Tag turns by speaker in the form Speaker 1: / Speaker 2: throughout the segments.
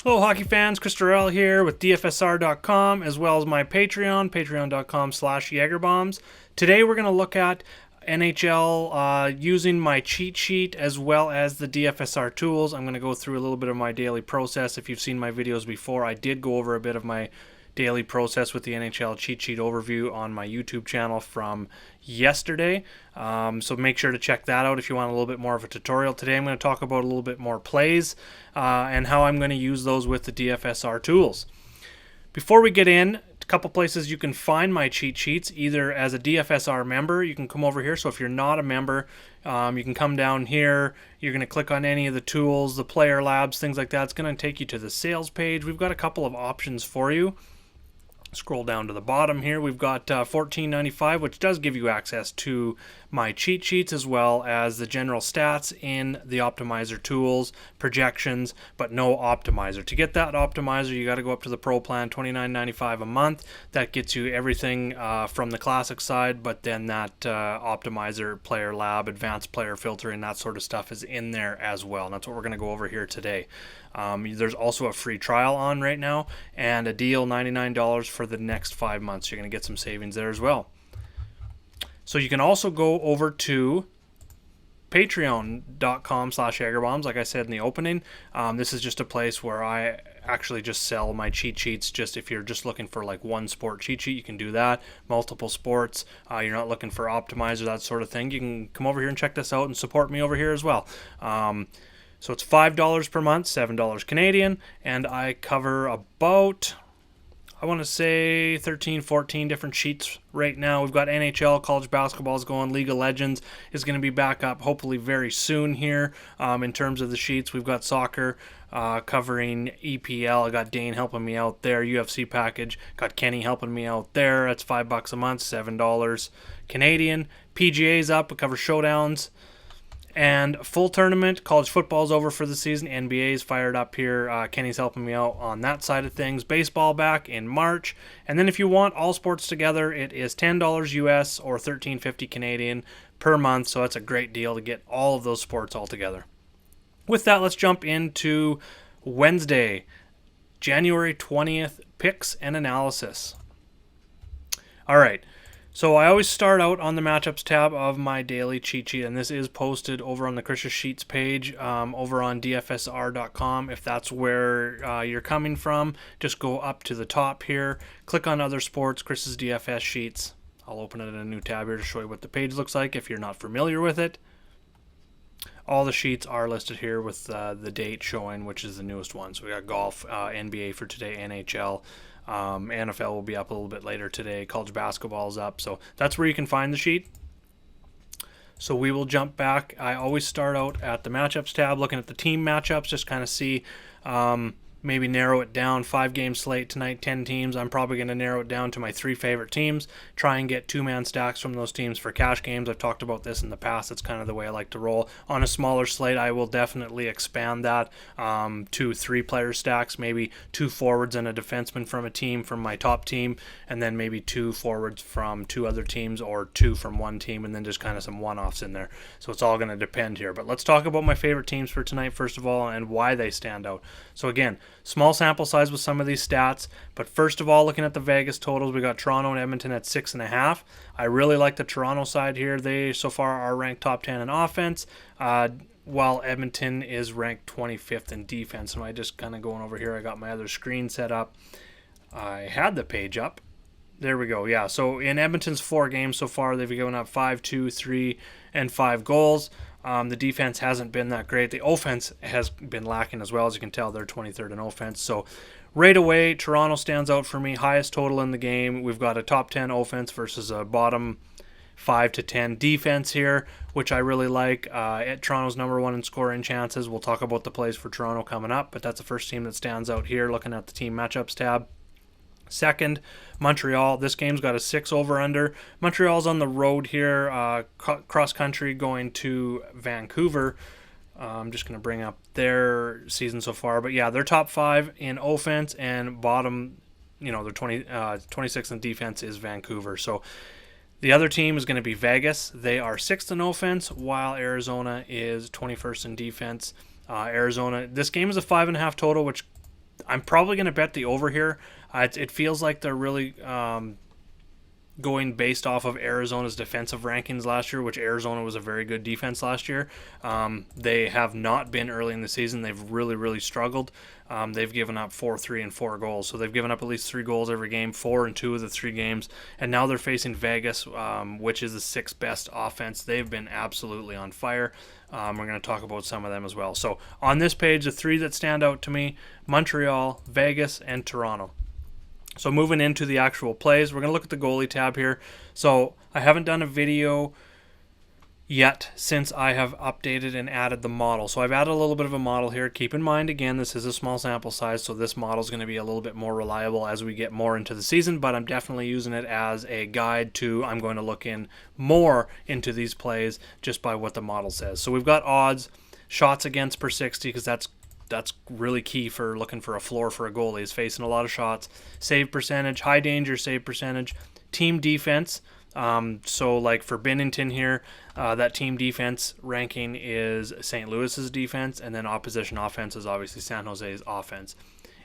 Speaker 1: Hello hockey fans, Chris Durrell here with DFSR.com as well as my Patreon, patreon.com/JagerBombs. Today we're going to look at NHL using my cheat sheet as well as the DFSR tools. I'm going to go through a little bit of my daily process. If you've seen my videos before, I did go over a bit of my daily process with the NHL cheat sheet overview on my YouTube channel from yesterday. So make sure to check that out if you want a little bit more of a tutorial. Today I'm going to talk about a little bit more plays and how I'm going to use those with the DFSR tools. Before we get in, a couple places you can find my cheat sheets, either as a DFSR member. You can come over here. So if you're not a member, you can come down here. You're going to click on any of the tools, the player labs, things like that. It's going to take you to the sales page. We've got a couple of options for you. Scroll down to the bottom here. We've got $14.95, which does give you access to my cheat sheets as well as the general stats in the optimizer tools, projections, but no optimizer. To get that optimizer, you got to go up to the pro plan, $29.95 a month. That gets you everything from the classic side, but then that optimizer, player lab, advanced player filtering, that sort of stuff is in there as well. And that's what we're going to go over here today. There's also a free trial on right now and a deal, $99 for the next 5 months. You're going to get some savings there as well. So you can also go over to patreon.com/JagerBombs, like I said in the opening. This is just a place where I actually just sell my cheat sheets. Just if you're just looking for like one sport cheat sheet, you can do that. Multiple sports, you're not looking for optimizer, that sort of thing, you can come over here and check this out and support me over here as well. So it's $5 per month, $7 Canadian, and I cover about, I want to say 13, 14 different sheets right now. We've got NHL, college basketball is going, League of Legends is going to be back up hopefully very soon here. In terms of the sheets, we've got soccer covering EPL. I got Dane helping me out there. UFC package, got Kenny helping me out there. That's $5 a month, $7 Canadian. PGA's up, we cover showdowns. And full tournament, college football's over for the season. NBA's fired up here. Kenny's helping me out on that side of things. Baseball back in March. And then if you want all sports together, it is $10 US or $13.50 Canadian per month. So that's a great deal to get all of those sports all together. With that, let's jump into Wednesday, January 20th, picks and analysis. All right. So I always start out on the matchups tab of my daily cheat sheet, and this is posted over on the Chris's Sheets page over on DFSR.com. If that's where you're coming from, just go up to the top here, click on Other Sports, Chris's DFS Sheets. I'll open it in a new tab here to show you what the page looks like if you're not familiar with it. All the sheets are listed here with the date showing, which is the newest one. So we got golf, NBA for today, NHL. NFL will be up a little bit later today. College basketball is up. So that's where you can find the sheet. So we will jump back. I always start out at the matchups tab, looking at the team matchups, just kind of see, maybe narrow it down. 5-game slate tonight, 10 teams. I'm probably going to narrow it down to my 3 favorite teams. Try and get 2-man stacks from those teams for cash games. I've talked about this in the past. It's kind of the way I like to roll. On a smaller slate, I will definitely expand that to 3-player stacks, maybe 2 forwards and a defenseman from a team from my top team, and then maybe 2 forwards from 2 other teams or 2 from one team, and then just kind of some one-offs in there. So it's all going to depend here. But let's talk about my favorite teams for tonight, first of all, and why they stand out. So again, small sample size with some of these stats, but first of all, looking at the Vegas totals, we got Toronto and Edmonton at 6.5. I really like the Toronto side here. They so far are ranked top 10 in offense, while Edmonton is ranked 25th in defense. So I just kind of going over here, I got my other screen set up. I had the page up. There we go. Yeah, so in Edmonton's 4 games so far, they've given up 5, 2, 3, and 5 goals. The defense hasn't been that great. The offense has been lacking as well. As you can tell, they're 23rd in offense. So right away, Toronto stands out for me. Highest total in the game. We've got a top 10 offense versus a bottom 5 to 10 defense here, which I really like. Toronto's number 1 in scoring chances. We'll talk about the plays for Toronto coming up, but that's the first team that stands out here looking at the team matchups tab. Second, Montreal. This game's got a 6 over-under. Montreal's on the road here, cross-country going to Vancouver. I'm just going to bring up their season so far. But yeah, they're top 5 in offense, and bottom, they're 26th in defense is Vancouver. So the other team is going to be Vegas. They are 6th in offense, while Arizona is 21st in defense. Arizona, this game is a 5.5 total, which I'm probably going to bet the over here. It feels like they're really going based off of Arizona's defensive rankings last year, which Arizona was a very good defense last year. They have not been early in the season. They've really, really struggled. They've given up 4, 3, and 4 goals. So they've given up at least 3 goals every game, 4 in 2 of the 3 games. And now they're facing Vegas, which is the 6th best offense. They've been absolutely on fire. We're going to talk about some of them as well. So on this page, the 3 that stand out to me, Montreal, Vegas, and Toronto. So moving into the actual plays, we're going to look at the goalie tab here. So I haven't done a video yet since I have updated and added the model. So I've added a little bit of a model here. Keep in mind, again, this is a small sample size, so this model is going to be a little bit more reliable as we get more into the season, but I'm definitely using it as a guide to, I'm going to look in more into these plays just by what the model says. So we've got odds, shots against per 60, because that's really key for looking for a floor for a goalie, is facing a lot of shots. Save percentage, high danger save percentage, team defense. So like for Binnington here, that team defense ranking is St. Louis's defense, and then opposition offense is obviously San Jose's offense.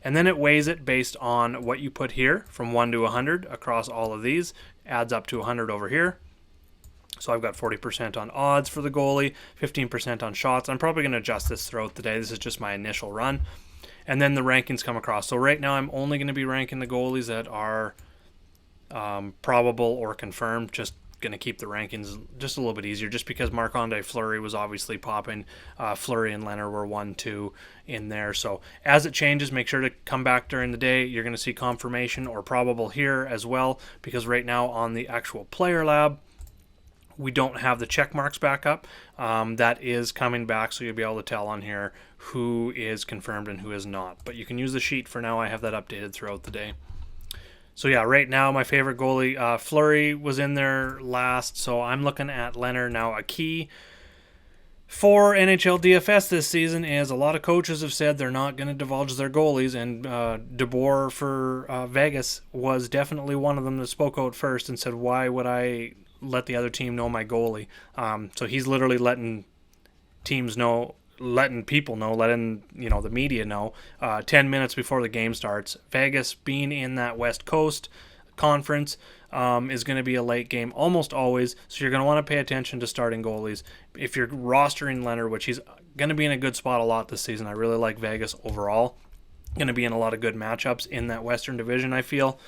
Speaker 1: And then it weighs it based on what you put here from 1 to 100 across all of these, adds up to 100 over here. So I've got 40% on odds for the goalie, 15% on shots. I'm probably going to adjust this throughout the day. This is just my initial run. And then the rankings come across. So right now I'm only going to be ranking the goalies that are probable or confirmed. Just going to keep the rankings just a little bit easier, just because Marc-Andre Fleury was obviously popping. Fleury and Leonard were 1, 2 in there. So as it changes, make sure to come back during the day. You're going to see confirmation or probable here as well, because right now on the actual player lab, we don't have the check marks back up. That is coming back, so you'll be able to tell on here who is confirmed and who is not. But you can use the sheet for now. I have that updated throughout the day. So yeah, right now my favorite goalie, Fleury was in there last, so I'm looking at Leonard. Now a key for NHL DFS this season is a lot of coaches have said they're not going to divulge their goalies, and DeBoer for Vegas was definitely one of them that spoke out first and said, why would I let the other team know my goalie? So he's literally letting teams know, letting people know, letting the media know 10 minutes before the game starts. Vegas, being in that West Coast conference, is going to be a late game almost always, so you're going to want to pay attention to starting goalies. If you're rostering Leonard, which he's going to be in a good spot a lot this season, I really like Vegas overall. Going to be in a lot of good matchups in that Western Division, I feel.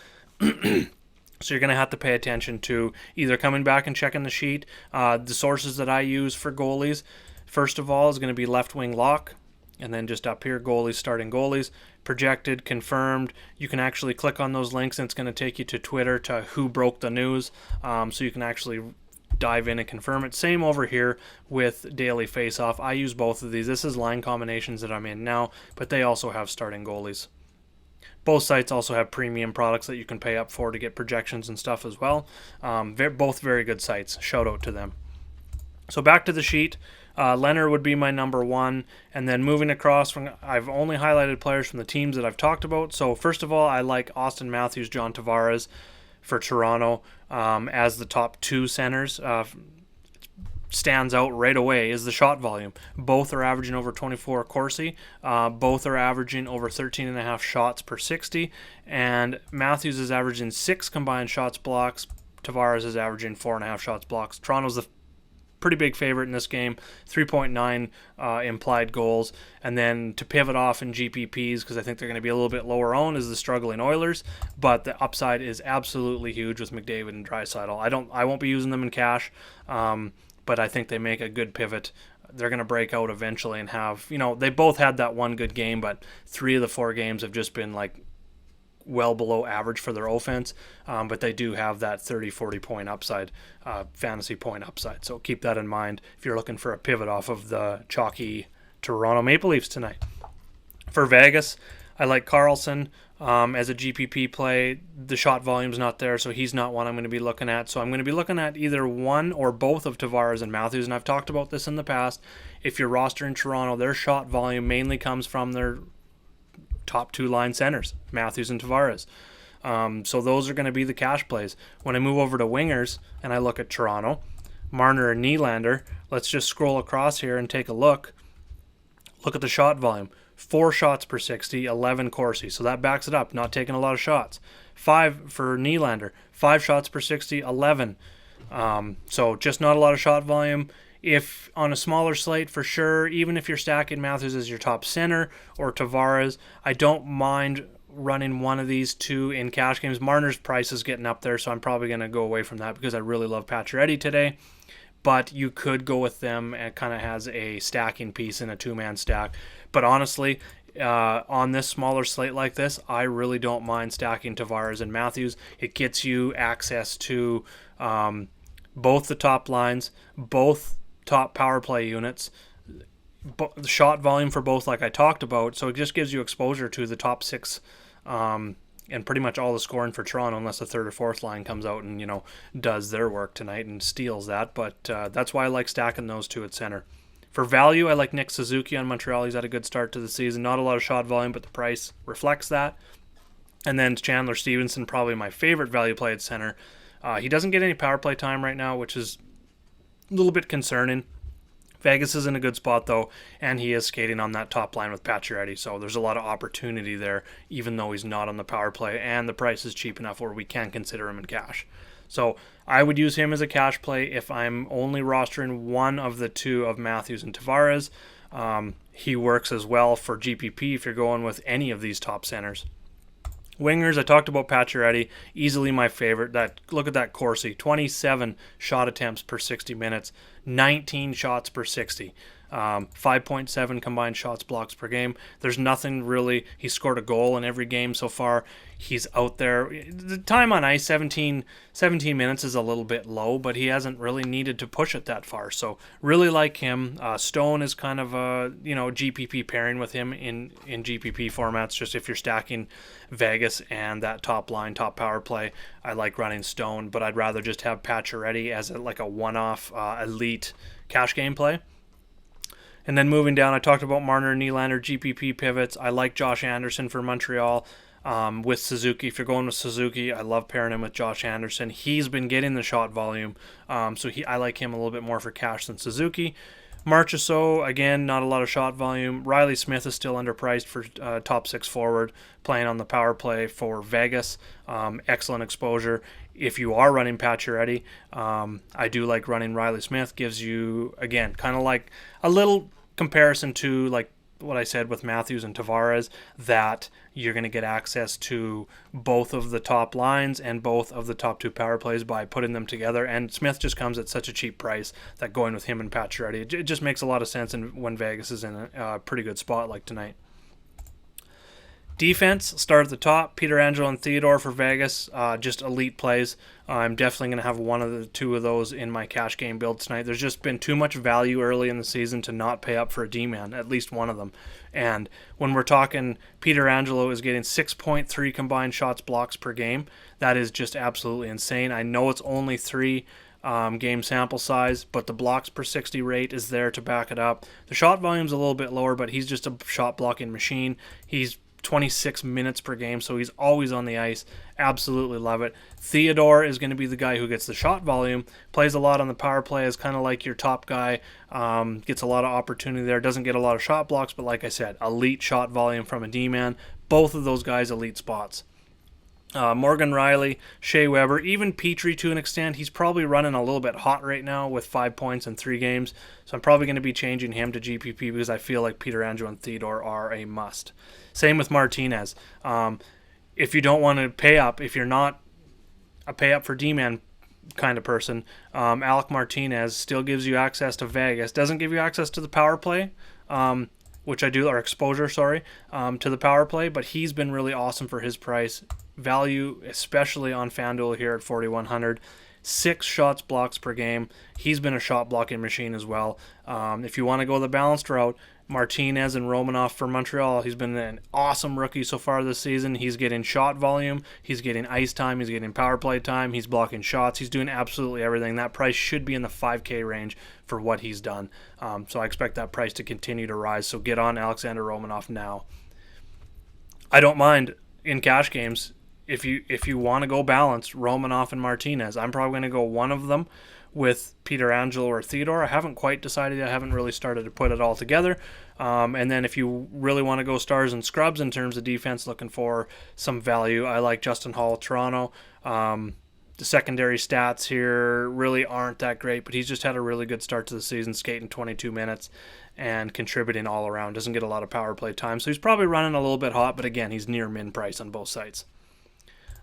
Speaker 1: So you're going to have to pay attention to either coming back and checking the sheet. The sources that I use for goalies, first of all, is going to be left wing lock. And then just up here, goalies, starting goalies, projected, confirmed. You can actually click on those links, and it's going to take you to Twitter to who broke the news. So you can actually dive in and confirm it. Same over here with Daily Faceoff. I use both of these. This is line combinations that I'm in now, but they also have starting goalies. Both sites also have premium products that you can pay up for to get projections and stuff as well. Both very good sites. Shout out to them. So back to the sheet. Leonard would be my number 1. And then moving across, I've only highlighted players from the teams that I've talked about. So first of all, I like Austin Matthews, John Tavares for Toronto as the top 2 centers. Stands out right away is the shot volume. Both are averaging over 24 Corsi. Both are averaging over 13.5 shots per 60. And Matthews is averaging 6 combined shots blocks. Tavares is averaging 4.5 shots blocks. Toronto's the pretty big favorite in this game. 3.9 implied goals. And then to pivot off in GPPs, because I think they're going to be a little bit lower owned, is the struggling Oilers. But the upside is absolutely huge with McDavid and Draisaitl. I won't be using them in cash. But I think they make a good pivot. They're going to break out eventually and have, they both had that one good game, but 3 of the 4 games have just been like well below average for their offense. But they do have that 30, 40 point upside, fantasy point upside. So keep that in mind if you're looking for a pivot off of the chalky Toronto Maple Leafs tonight. For Vegas, I like Carlson as a GPP play. The shot volume's not there, so he's not one I'm going to be looking at. So I'm going to be looking at either one or both of Tavares and Matthews, and I've talked about this in the past. If you're rostering Toronto, their shot volume mainly comes from their top 2 line centers, Matthews and Tavares. So those are going to be the cash plays. When I move over to wingers and I look at Toronto, Marner and Nylander, let's just scroll across here and take a look. Look at the shot volume. 4 shots per 60, 11 Corsi. So that backs it up, not taking a lot of shots. 5 for Nylander, 5 shots per 60, 11. So just not a lot of shot volume. If on a smaller slate, for sure, even if you're stacking Matthews as your top center or Tavares, I don't mind running one of these two in cash games. Marner's price is getting up there, so I'm probably going to go away from that because I really love Pacioretty today. But you could go with them, and kind of has a stacking piece in a two-man stack. But honestly, on this smaller slate like this, I really don't mind stacking Tavares and Matthews. It gets you access to both the top lines, both top power play units, the shot volume for both, like I talked about. So it just gives you exposure to the top 6 and pretty much all the scoring for Toronto, unless the third or fourth line comes out and, does their work tonight and steals that. But that's why I like stacking those two at center. For value, I like Nick Suzuki on Montreal. He's had a good start to the season. Not a lot of shot volume, but the price reflects that. And then Chandler Stevenson, probably my favorite value play at center. He doesn't get any power play time right now, which is a little bit concerning. Vegas is in a good spot, though, and he is skating on that top line with Pacioretty, so there's a lot of opportunity there, even though he's not on the power play, and the price is cheap enough where we can consider him in cash. So I would use him as a cash play if I'm only rostering one of the two of Matthews and Tavares. He works as well for GPP if you're going with any of these top centers. Wingers, I talked about Pacioretty, easily my favorite. Look at that Corsi, 27 shot attempts per 60 minutes, 19 shots per 60, 5.7 combined shots blocks per game. There's nothing really. He scored a goal in every game so far. He's out there. The time on ice, 17 minutes is a little bit low, but he hasn't really needed to push it that far. So really like him. Stone is kind of a GPP pairing with him in GPP formats. Just if you're stacking Vegas and that top line, top power play, I like running Stone, but I'd rather just have Pacioretty as a one-off elite cash game play. And then moving down, I talked about Marner and Nylander GPP pivots. I like Josh Anderson for Montreal with Suzuki. If you're going with Suzuki, I love pairing him with Josh Anderson. He's been getting the shot volume, so I like him a little bit more for cash than Suzuki. Marchessault, again, not a lot of shot volume. Riley Smith is still underpriced for top 6 forward, playing on the power play for Vegas. Excellent exposure. If you are running Pacioretty, I do like running Riley Smith. Gives you, again, kind of like a little comparison to like what I said with Matthews and Tavares, that you're going to get access to both of the top lines and both of the top 2 power plays by putting them together. And Smith just comes at such a cheap price that going with him and Pacioretty, it just makes a lot of sense when Vegas is in a pretty good spot like tonight. Defense, start at the top. Pietrangelo and Theodore for Vegas, just elite plays. I'm definitely going to have one of the two of those in my cash game build tonight. There's just been too much value early in the season to not pay up for a D-man, at least one of them. And when we're talking, Pietrangelo is getting 6.3 combined shots blocks per game. That is just absolutely insane. I know it's only 3 game sample size, but the blocks per 60 rate is there to back it up. The shot volume's a little bit lower, but he's just a shot blocking machine. He's 26 minutes per game, so he's always on the ice. Absolutely love it. Theodore is going to be the guy who gets the shot volume, plays a lot on the power play, is kind of like your top guy, gets a lot of opportunity there, doesn't get a lot of shot blocks, but like I said, elite shot volume from a D-man. Both of those guys elite spots. Morgan Riley, Shea Weber, even Petrie to an extent. He's probably running a little bit hot right now with 5 points in 3 games, so I'm probably going to be changing him to GPP because I feel like Pietrangelo and Theodore are a must. Same with Martinez. If you don't want to pay up, if you're not a pay up for D-man kind of person, Alec Martinez still gives you access to Vegas. Doesn't give you access to the power play, which I do, or exposure, sorry, to the power play, but he's been really awesome for his price. Value, especially on FanDuel here at 4,100. 6 shots blocks per game. He's been a shot blocking machine as well. If you want to go the balanced route, Martinez and Romanoff for Montreal. He's been an awesome rookie so far this season. He's getting shot volume. He's getting ice time. He's getting power play time. He's blocking shots. He's doing absolutely everything. That price should be in the 5K range for what he's done. So I expect that price to continue to rise. So get on Alexander Romanoff now. I don't mind in cash games if you want to go balanced, Romanoff and Martinez. I'm probably going to go one of them with Pietrangelo or Theodore. I haven't quite decided. I haven't really started to put it all together. And then if you really want to go stars and scrubs in terms of defense, looking for some value, I like Justin Hall, Toronto. The secondary stats here really aren't that great, but he's just had a really good start to the season, skating 22 minutes and contributing all around. Doesn't get a lot of power play time, so he's probably running a little bit hot, but again, he's near min price on both sites.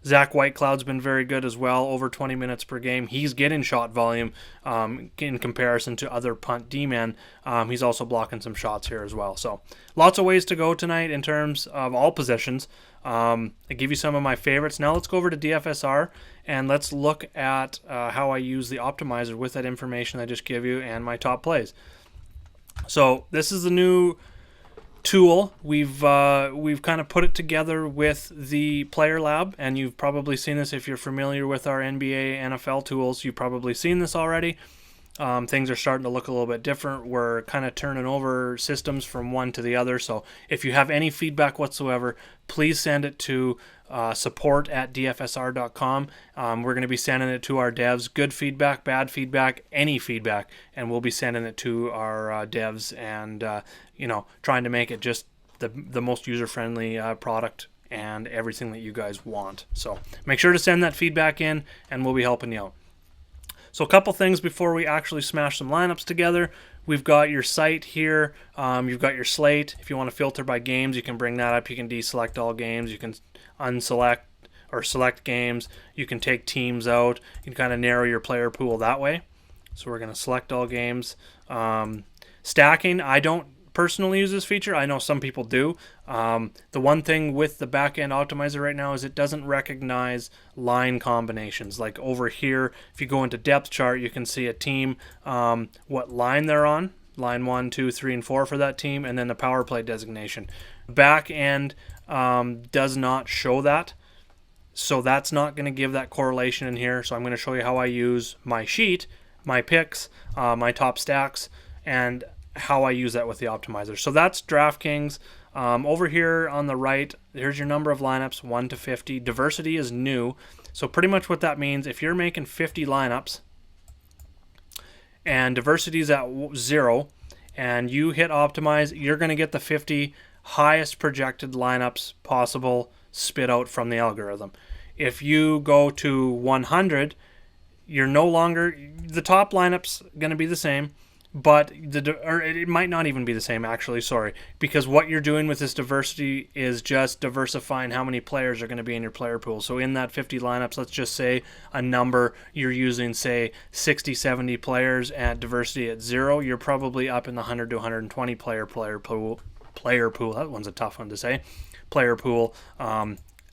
Speaker 1: Zach Whitecloud's been very good as well, over 20 minutes per game. He's getting shot volume in comparison to other punt D-men. He's also blocking some shots here as well. So lots of ways to go tonight in terms of all positions. I give you some of my favorites. Now let's go over to DFSR and let's look at how I use the optimizer with that information I just gave you and my top plays. So this is the new tool. We've kind of put it together with the Player Lab, and you've probably seen this if you're familiar with our NBA, NFL tools. You've probably seen this already. Things are starting to look a little bit different. We're kind of turning over systems from one to the other. So if you have any feedback whatsoever, please send it to support@dfsr.com. We're going to be sending it to our devs. Good feedback, bad feedback, any feedback, and we'll be sending it to our devs and trying to make it just the most user-friendly product and everything that you guys want. So make sure to send that feedback in, and we'll be helping you out. So a couple things before we actually smash some lineups together. We've got your site here. You've got your slate. If you want to filter by games, you can bring that up. You can deselect all games. You can unselect or select games. You can take teams out. You can kind of narrow your player pool that way. So we're going to select all games. Stacking, I don't personally use this feature. I know some people do. The one thing with the backend optimizer right now is it doesn't recognize line combinations. Like over here, if you go into depth chart, you can see a team, what line they're on, line 1, 2, 3, and 4 for that team, and then the power play designation. Backend does not show that, so that's not going to give that correlation in here. So I'm going to show you how I use my sheet, my picks, my top stacks, and how I use that with the optimizer. So that's DraftKings. Over here on the right, here's your number of lineups, 1 to 50. Diversity is new. So pretty much what that means, if you're making 50 lineups and diversity is at 0 and you hit optimize, you're going to get the 50 highest projected lineups possible spit out from the algorithm. If you go to 100, you're no longer, the top lineups going to be the same, but it might not even be the same, actually, sorry, because what you're doing with this diversity is just diversifying how many players are going to be in your player pool. So in that 50 lineups, let's just say a number, you're using, say, 60, 70 players at diversity at 0, you're probably up in the 100 to 120 player pool. That one's a tough one to say. Player pool,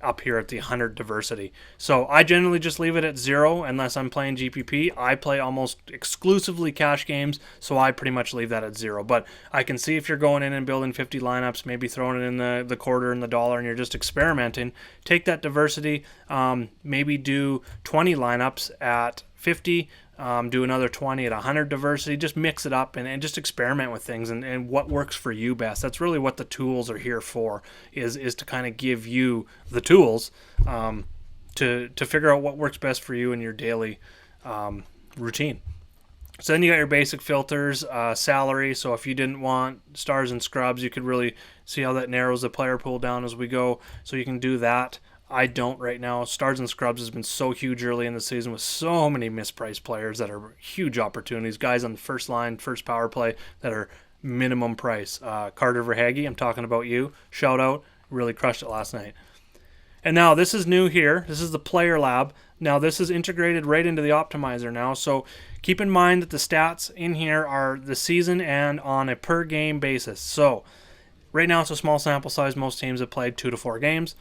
Speaker 1: up here at the 100 diversity. So I generally just leave it at 0 unless I'm playing GPP. I play almost exclusively cash games, so I pretty much leave that at 0. But I can see if you're going in and building 50 lineups, maybe throwing it in the quarter and the dollar, and you're just experimenting, take that diversity, maybe do 20 lineups at 50, do another 20 at 100 diversity, just mix it up and just experiment with things and what works for you best. That's really what the tools are here for, is to kind of give you the tools to figure out what works best for you in your daily routine. So then you got your basic filters, salary. So if you didn't want stars and scrubs, you could really see how that narrows the player pool down as we go. So you can do that. I don't right now. Stars and scrubs has been so huge early in the season with so many mispriced players that are huge opportunities. Guys on the first line, first power play that are minimum price. Carter Verhaeghe, I'm talking about you. Shout out. Really crushed it last night. And now this is new here. This is the Player Lab. Now this is integrated right into the optimizer now. So keep in mind that the stats in here are the season and on a per game basis. So right now it's a small sample size. Most teams have played 2 to 4 games.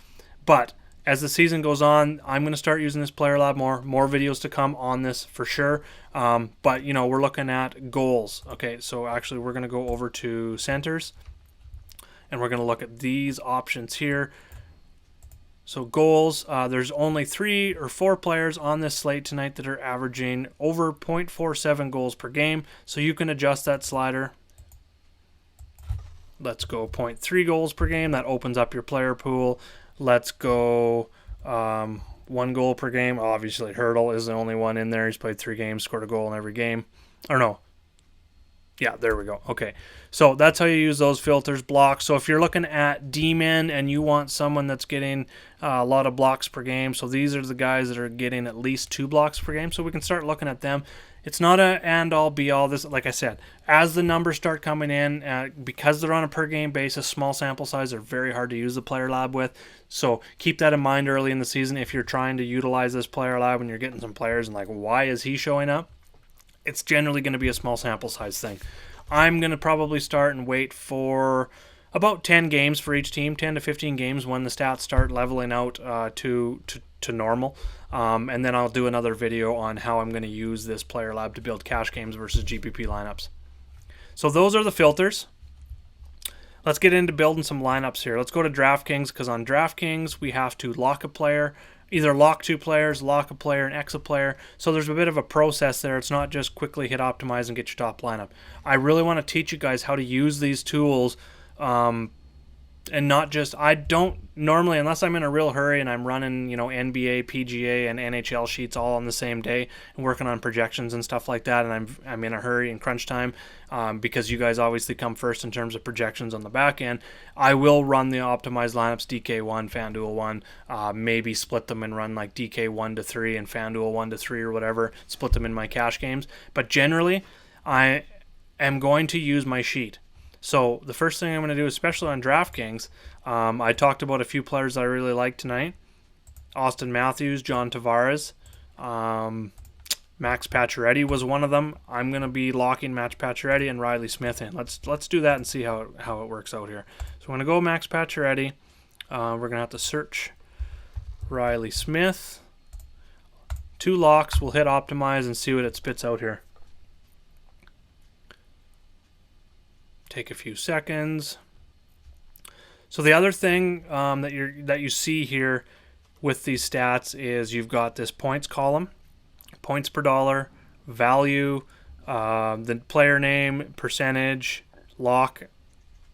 Speaker 1: But as the season goes on, I'm going to start using this Player Lab more videos to come on this for sure. But, we're looking at goals. Okay, so actually we're going to go over to centers, and we're going to look at these options here. So goals, there's only 3 or 4 players on this slate tonight that are averaging over 0.47 goals per game. So you can adjust that slider. Let's go 0.3 goals per game. That opens up your player pool. Let's go 1 goal per game. Obviously, Hurdle is the only one in there. He's played 3 games, scored a goal in every game. Or no. Yeah, there we go. Okay. So that's how you use those filters, blocks. So if you're looking at D-men and you want someone that's getting a lot of blocks per game, so these are the guys that are getting at least 2 blocks per game. So we can start looking at them. It's not a and-all, be-all. This, like I said, as the numbers start coming in, because they're on a per-game basis, small sample size, they're very hard to use the player lab with. So keep that in mind early in the season if you're trying to utilize this player lab and you're getting some players and like, why is he showing up? It's generally going to be a small sample size thing. I'm going to probably start and wait for about 10 games for each team, 10 to 15 games when the stats start leveling out to normal. And then I'll do another video on how I'm going to use this player lab to build cash games versus GPP lineups. So those are the filters. Let's get into building some lineups here. Let's go to DraftKings, because on DraftKings we have to lock a player, either lock 2 players, lock a player, and X a player. So there's a bit of a process there. It's not just quickly hit optimize and get your top lineup. I really want to teach you guys how to use these tools, and not just, I don't normally, unless I'm in a real hurry and I'm running, NBA, PGA, and NHL sheets all on the same day and working on projections and stuff like that, and I'm in a hurry and crunch time, because you guys obviously come first in terms of projections on the back end. I will run the optimized lineups, DK1, FanDuel 1, maybe split them and run like DK 1 to 3 and FanDuel 1 to 3 or whatever, split them in my cash games. But generally, I am going to use my sheet. So the first thing I'm going to do, especially on DraftKings, I talked about a few players I really like tonight. Austin Matthews, John Tavares, Max Pacioretty was one of them. I'm going to be locking Max Pacioretty and Riley Smith in. Let's do that and see how it works out here. So I'm going to go Max Pacioretty. We're going to have to search Riley Smith. 2 locks. We'll hit optimize and see what it spits out here. Take a few seconds. So the other thing that you see here with these stats is you've got this points column, points per dollar, value, the player name, percentage, lock.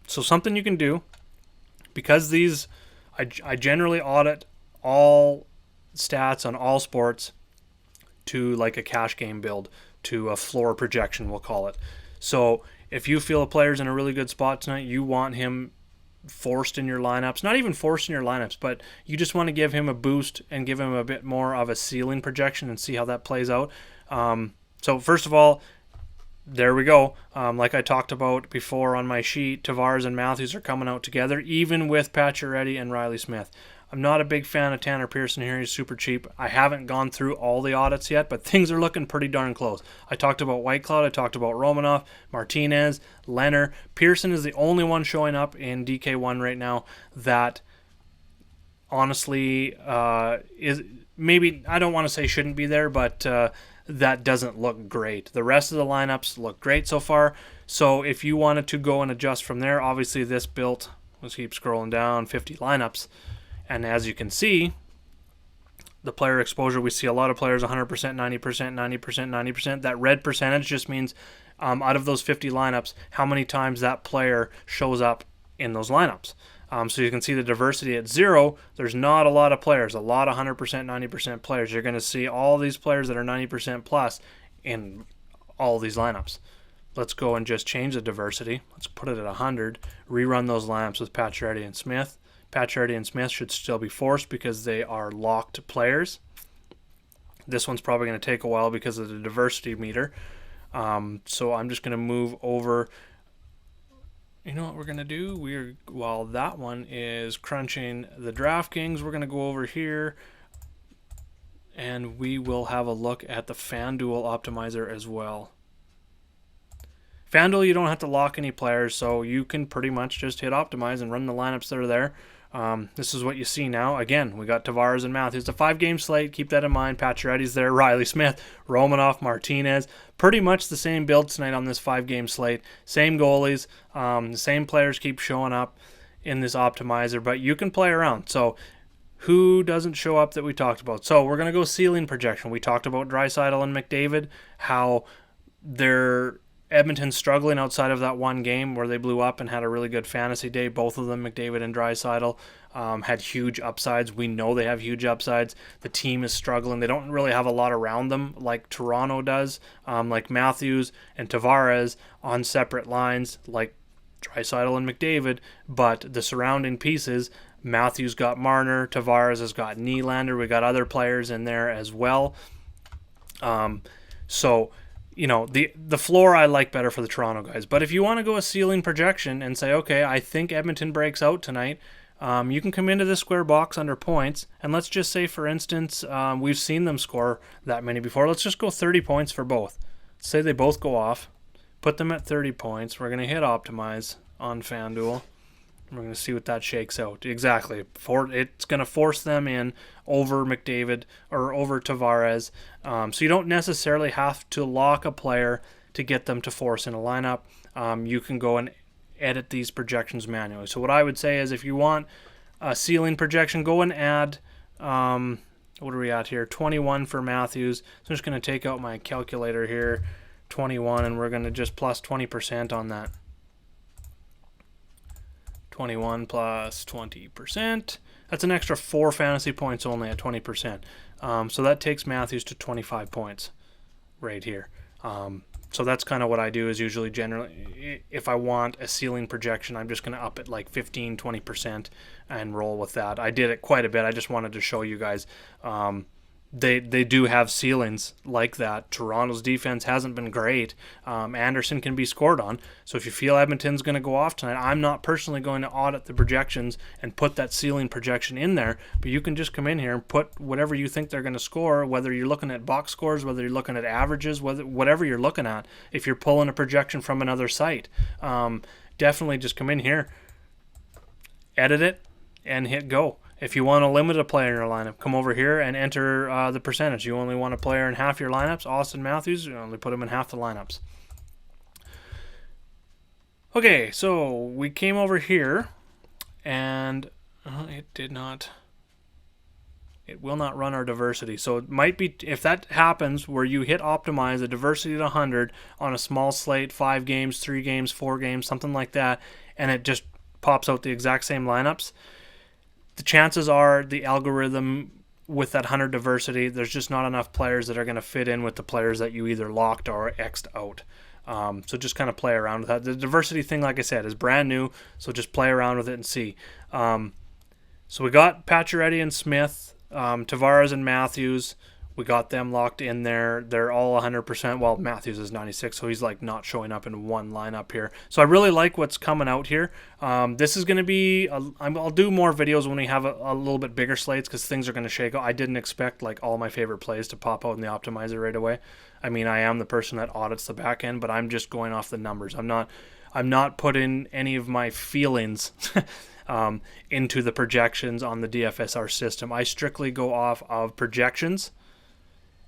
Speaker 1: So something you can do, because these, I generally audit all stats on all sports to like a cash game build, to a floor projection, we'll call it. So if you feel a player's in a really good spot tonight, you want him forced in your lineups, not even forced in your lineups, but you just want to give him a boost and give him a bit more of a ceiling projection and see how that plays out. So first of all, there we go. Like I talked about before on my sheet, Tavares and Matthews are coming out together, even with Pacioretty and Riley Smith. I'm not a big fan of Tanner Pearson here. He's super cheap. I haven't gone through all the audits yet, but things are looking pretty darn close. I talked about Whitecloud. I talked about Romanoff, Martinez, Leonard. Pearson is the only one showing up in DK1 right now that honestly is maybe, I don't want to say shouldn't be there, but that doesn't look great. The rest of the lineups look great so far. So if you wanted to go and adjust from there, obviously this built, let's keep scrolling down, 50 lineups. And as you can see, the player exposure, we see a lot of players 100%, 90%, 90%, 90%. That red percentage just means out of those 50 lineups, how many times that player shows up in those lineups. So you can see the diversity at 0. There's not a lot of players, a lot of 100%, 90% players. You're going to see all these players that are 90% plus in all these lineups. Let's go and just change the diversity. Let's put it at 100. Rerun those lineups with Pacioretty and Smith. Pacioretty and Smith should still be forced because they are locked players. This one's probably going to take a while because of the diversity meter. So I'm just going to move over. You know what we're going to do? While that one is crunching the DraftKings, we're going to go over here and we will have a look at the FanDuel optimizer as well. FanDuel, you don't have to lock any players, so you can pretty much just hit optimize and run the lineups that are there. This is what you see now. Again, we got Tavares and Matthews. It's a 5-game slate. Keep that in mind. Pacioretty's there. Riley Smith, Romanoff, Martinez. Pretty much the same build tonight on this 5-game slate. Same goalies. The same players keep showing up in this optimizer, but you can play around. So who doesn't show up that we talked about? So we're going to go ceiling projection. We talked about Draisaitl and McDavid, how they're Edmonton's struggling outside of that one game where they blew up and had a really good fantasy day. Both of them, McDavid and Draisaitl, had huge upsides. We know they have huge upsides. The team is struggling. They don't really have a lot around them like Toronto does, like Matthews and Tavares on separate lines like Draisaitl and McDavid, but the surrounding pieces, Matthews got Marner, Tavares has got Nylander, we got other players in there as well. So the floor I like better for the Toronto guys. But if you want to go a ceiling projection and say, okay, I think Edmonton breaks out tonight, you can come into this square box under points, and let's just say, for instance, we've seen them score that many before. Let's just go 30 points for both. Say they both go off. Put them at 30 points. We're going to hit optimize on FanDuel. We're going to see what that shakes out. Exactly. It's going to force them in over McDavid or over Tavares. So you don't necessarily have to lock a player to get them to force in a lineup. You can go and edit these projections manually. So what I would say is if you want a ceiling projection, go and add, what are we at here? 21 for Matthews. So I'm just going to take out my calculator here, 21, and we're going to just plus 20% on that. 21 plus 20%. That's an extra 4 fantasy points only at 20%. So that takes Matthews to 25 points right here. So that's kind of what I do is usually generally if I want a ceiling projection, I'm just going to up it like 15, 20% and roll with that. I did it quite a bit. I just wanted to show you guys they do have ceilings like that. Toronto's defense hasn't been great. Anderson can be scored on. So if you feel Edmonton's going to go off tonight, I'm not personally going to audit the projections and put that ceiling projection in there, but you can just come in here and put whatever you think they're going to score, whether you're looking at box scores, whether you're looking at averages, whatever you're looking at. If you're pulling a projection from another site, definitely just come in here, edit it, and hit go. If you want to limit a player in your lineup, come over here and enter the percentage. You only want a player in half your lineups. Austin Matthews, you only put him in half the lineups. Okay, so we came over here, and it will not run our diversity. So it might be, if that happens, where you hit optimize the diversity to 100 on a small slate, 5 games, 3 games, 4 games, something like that, and it just pops out the exact same lineups, the chances are the algorithm with that 100 diversity, there's just not enough players that are going to fit in with the players that you either locked or X'd out. So just kind of play around with that. The diversity thing, like I said, is brand new, so just play around with it and see. So we got Pacioretty and Smith, Tavares and Matthews. We got them locked in there. They're all 100%. Well, Matthews is 96, so he's like not showing up in one lineup here. So I really like what's coming out here. This is going to be, I'll do more videos when we have a little bit bigger slates because things are going to shake out. I didn't expect like all my favorite plays to pop out in the optimizer right away. I mean, I am the person that audits the back end, but I'm just going off the numbers. I'm not putting any of my feelings into the projections on the DFSR system. I strictly go off of projections.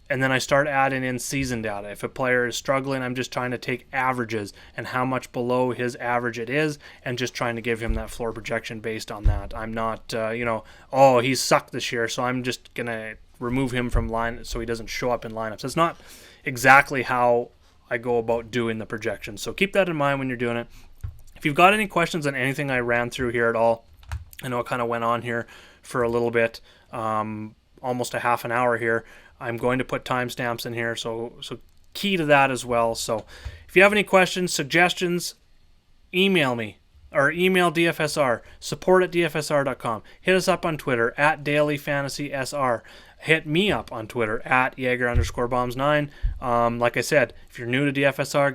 Speaker 1: And then I start adding in season data. If a player is struggling, I'm just trying to take averages and how much below his average it is and just trying to give him that floor projection based on that. I'm not, he's sucked this year, so I'm just going to remove him from line so he doesn't show up in lineups. It's not exactly how I go about doing the projections. So keep that in mind when you're doing it. If you've got any questions on anything I ran through here at all, I know it kind of went on here for a little bit, almost a half an hour here. I'm going to put timestamps in here, so key to that as well. So if you have any questions, suggestions, email me or email DFSR, support@dfsr.com. Hit us up on Twitter @dailyfantasysr. Hit me up on Twitter @Jaeger_bombs9. Like I said, if you're new to DFSR,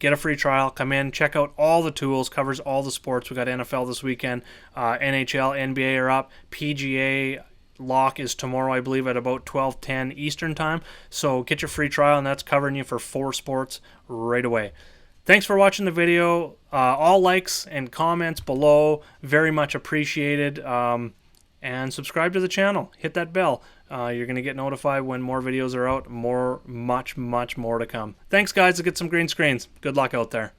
Speaker 1: get a free trial, come in, check out all the tools, covers all the sports. We got NFL this weekend, NHL, NBA are up, PGA lock is tomorrow, I believe, at about 12:10 Eastern time. So get your free trial, and that's covering you for 4 sports right away. Thanks for watching the video. All likes and comments below, very much appreciated. And subscribe to the channel. Hit that bell. You're going to get notified when more videos are out. Much more to come. Thanks, guys. Let's get some green screens. Good luck out there.